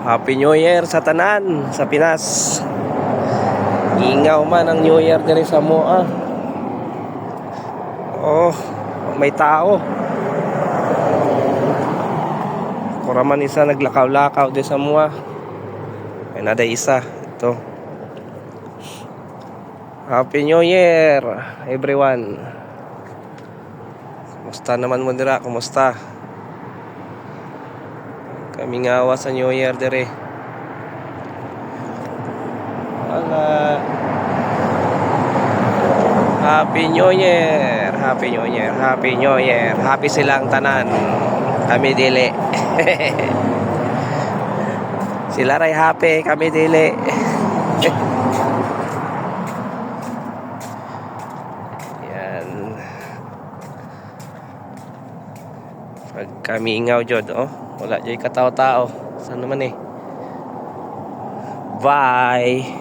Happy New Year sa tanan sa Pinas. Ingaw man ang New Year diri sa Moa. Oh, may tao. Kuraman isa naglakaw-lakaw di sa Moa. Ay nada isa. Ito. Happy New Year everyone. Kumusta naman mo dira? Kumusta? Kami ngawa sa New Year dire. Wala. Happy New Year. Happy New Year. Happy New Year. Happy silang tanan. Kami dili. Sila ray happy, kami dili. Yan. Pag kami ingaw jud, oh. Wala jay katao-tao. Saan naman eh? Bye.